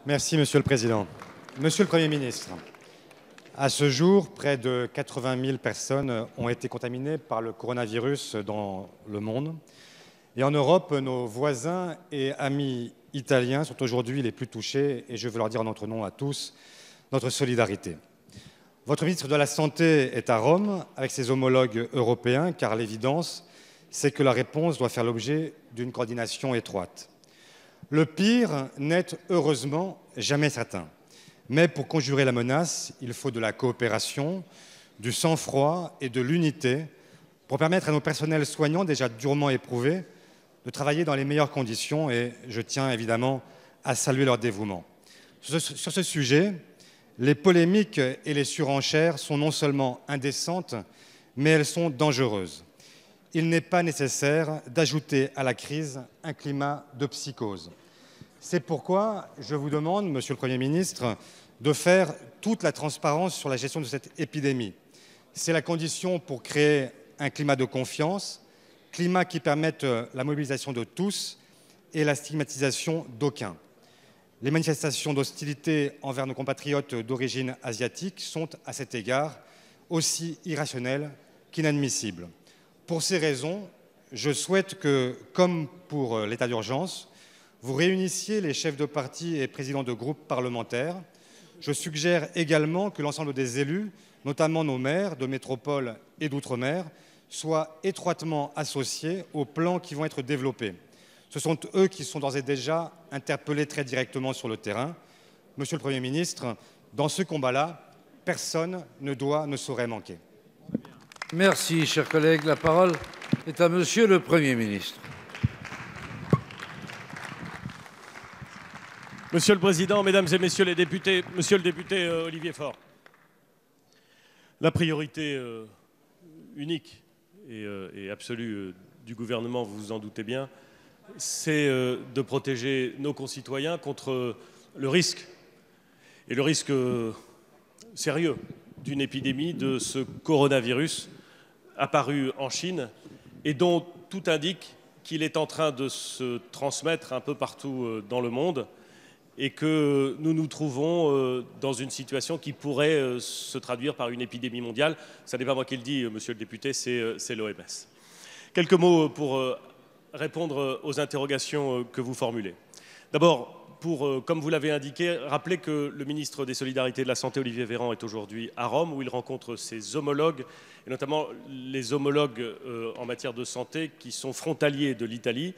Merci, Monsieur le Président. Monsieur le Premier ministre, à ce jour, près de 80 000 personnes ont été contaminées par le coronavirus dans le monde. Et en Europe, nos voisins et amis italiens sont aujourd'hui les plus touchés et je veux leur dire en notre nom à tous notre solidarité. Votre ministre de la Santé est à Rome avec ses homologues européens car l'évidence, c'est que la réponse doit faire l'objet d'une coordination étroite. Le pire n'est heureusement jamais certain. Mais pour conjurer la menace, il faut de la coopération, du sang-froid et de l'unité pour permettre à nos personnels soignants déjà durement éprouvés de travailler dans les meilleures conditions et je tiens évidemment à saluer leur dévouement. Sur ce sujet, les polémiques et les surenchères sont non seulement indécentes, mais elles sont dangereuses. Il n'est pas nécessaire d'ajouter à la crise un climat de psychose. C'est pourquoi je vous demande, Monsieur le Premier ministre, de faire toute la transparence sur la gestion de cette épidémie. C'est la condition pour créer un climat de confiance, climat qui permette la mobilisation de tous et la stigmatisation d'aucuns. Les manifestations d'hostilité envers nos compatriotes d'origine asiatique sont, à cet égard, aussi irrationnelles qu'inadmissibles. Pour ces raisons, je souhaite que, comme pour l'état d'urgence, vous réunissiez les chefs de parti et présidents de groupes parlementaires. Je suggère également que l'ensemble des élus, notamment nos maires de métropole et d'outre-mer, soient étroitement associés aux plans qui vont être développés. Ce sont eux qui sont d'ores et déjà interpellés très directement sur le terrain. Monsieur le Premier ministre, dans ce combat-là, personne ne saurait manquer. Merci, cher collègue. La parole est à Monsieur le Premier ministre. Monsieur le Président, Mesdames et Messieurs les députés, Monsieur le député Olivier Faure, la priorité unique et absolue du gouvernement, vous vous en doutez bien, c'est de protéger nos concitoyens contre le risque, et le risque sérieux d'une épidémie de ce coronavirus apparu en Chine et dont tout indique qu'il est en train de se transmettre un peu partout dans le monde et que nous nous trouvons dans une situation qui pourrait se traduire par une épidémie mondiale. Ce n'est pas moi qui le dis, monsieur le député, c'est l'OMS. Quelques mots pour répondre aux interrogations que vous formulez. D'abord, comme vous l'avez indiqué, rappeler que le ministre des Solidarités et de la Santé, Olivier Véran, est aujourd'hui à Rome, où il rencontre ses homologues, et notamment les homologues en matière de santé qui sont frontaliers de l'Italie.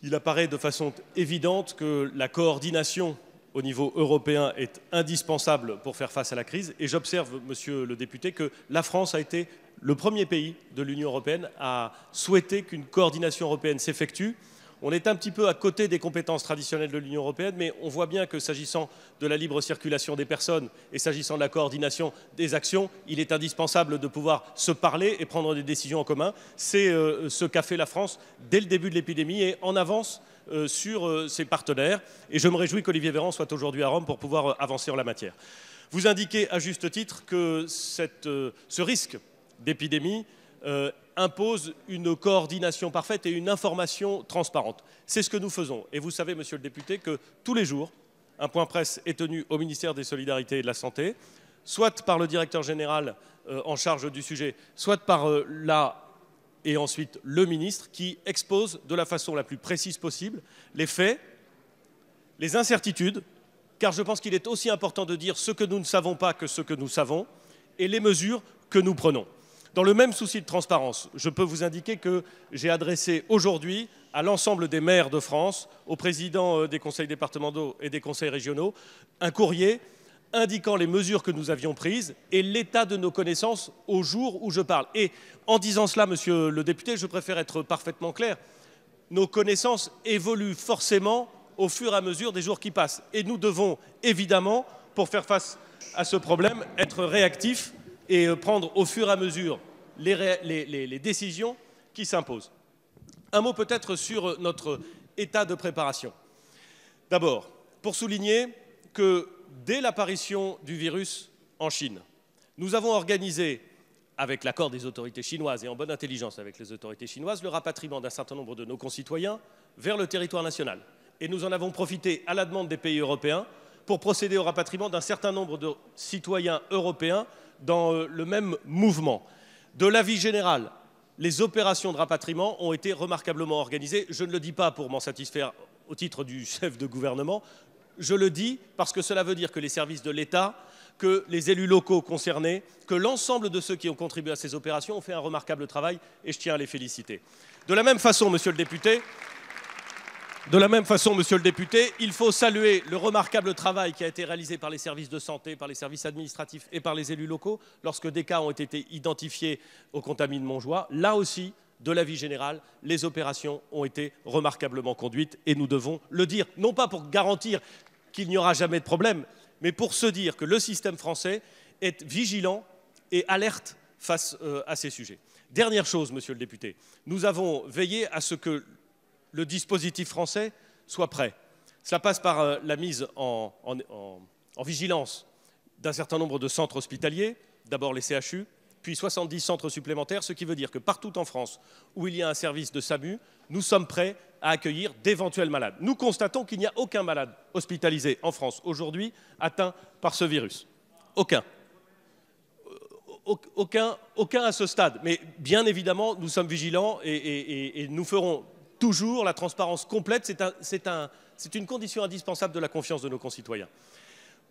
Il apparaît de façon évidente que la coordination au niveau européen est indispensable pour faire face à la crise. Et j'observe, monsieur le député, que la France a été le premier pays de l'Union européenne à souhaiter qu'une coordination européenne s'effectue. On est un petit peu à côté des compétences traditionnelles de l'Union européenne, mais on voit bien que s'agissant de la libre circulation des personnes et s'agissant de la coordination des actions, il est indispensable de pouvoir se parler et prendre des décisions en commun. C'est ce qu'a fait la France dès le début de l'épidémie et en avance sur ses partenaires. Et je me réjouis qu'Olivier Véran soit aujourd'hui à Rome pour pouvoir avancer en la matière. Vous indiquez à juste titre que ce risque d'épidémie impose une coordination parfaite et une information transparente. C'est ce que nous faisons. Et vous savez, monsieur le député, que tous les jours, un point presse est tenu au ministère des Solidarités et de la Santé, soit par le directeur général en charge du sujet, soit par et ensuite le ministre, qui expose de la façon la plus précise possible les faits, les incertitudes, car je pense qu'il est aussi important de dire ce que nous ne savons pas que ce que nous savons, et les mesures que nous prenons. Dans le même souci de transparence, je peux vous indiquer que j'ai adressé aujourd'hui à l'ensemble des maires de France, aux présidents des conseils départementaux et des conseils régionaux, un courrier indiquant les mesures que nous avions prises et l'état de nos connaissances au jour où je parle. Et en disant cela, monsieur le député, je préfère être parfaitement clair. Nos connaissances évoluent forcément au fur et à mesure des jours qui passent. Et nous devons évidemment, pour faire face à ce problème, être réactifs et prendre au fur et à mesure les décisions qui s'imposent. Un mot peut-être sur notre état de préparation. D'abord, pour souligner que dès l'apparition du virus en Chine, nous avons organisé, avec l'accord des autorités chinoises et en bonne intelligence avec les autorités chinoises, le rapatriement d'un certain nombre de nos concitoyens vers le territoire national. Et nous en avons profité à la demande des pays européens pour procéder au rapatriement d'un certain nombre de citoyens européens dans le même mouvement. De l'avis général, les opérations de rapatriement ont été remarquablement organisées. Je ne le dis pas pour m'en satisfaire au titre du chef de gouvernement, je le dis parce que cela veut dire que les services de l'État, que les élus locaux concernés, que l'ensemble de ceux qui ont contribué à ces opérations ont fait un remarquable travail et je tiens à les féliciter. De la même façon, monsieur le député, il faut saluer le remarquable travail qui a été réalisé par les services de santé, par les services administratifs et par les élus locaux lorsque des cas ont été identifiés au contamin de Montjoie. Là aussi, de l'avis général, les opérations ont été remarquablement conduites et nous devons le dire, non pas pour garantir qu'il n'y aura jamais de problème, mais pour se dire que le système français est vigilant et alerte face à ces sujets. Dernière chose, monsieur le député, nous avons veillé à ce que le dispositif français soit prêt. Cela passe par la mise en vigilance d'un certain nombre de centres hospitaliers, d'abord les CHU, puis 70 centres supplémentaires, ce qui veut dire que partout en France où il y a un service de SAMU, nous sommes prêts à accueillir d'éventuels malades. Nous constatons qu'il n'y a aucun malade hospitalisé en France aujourd'hui atteint par ce virus. Aucun. Aucun à ce stade. Mais bien évidemment, nous sommes vigilants et nous ferons toujours la transparence complète. C'est une condition indispensable de la confiance de nos concitoyens.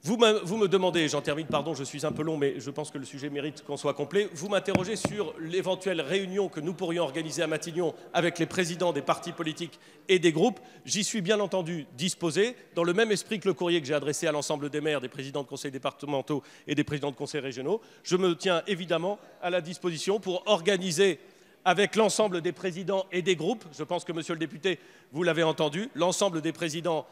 Vous me demandez, j'en termine, pardon, je suis un peu long, mais je pense que le sujet mérite qu'on soit complet. Vous m'interrogez sur l'éventuelle réunion que nous pourrions organiser à Matignon avec les présidents des partis politiques et des groupes. J'y suis bien entendu disposé, dans le même esprit que le courrier que j'ai adressé à l'ensemble des maires, des présidents de conseils départementaux et des présidents de conseils régionaux. Je me tiens évidemment à la disposition pour organiser avec l'ensemble des présidents et des groupes, je pense que, monsieur le député, vous l'avez entendu, l'ensemble des présidents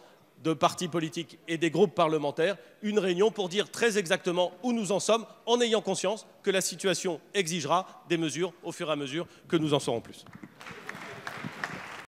de partis politiques et des groupes parlementaires, une réunion pour dire très exactement où nous en sommes, en ayant conscience que la situation exigera des mesures au fur et à mesure que nous en saurons plus.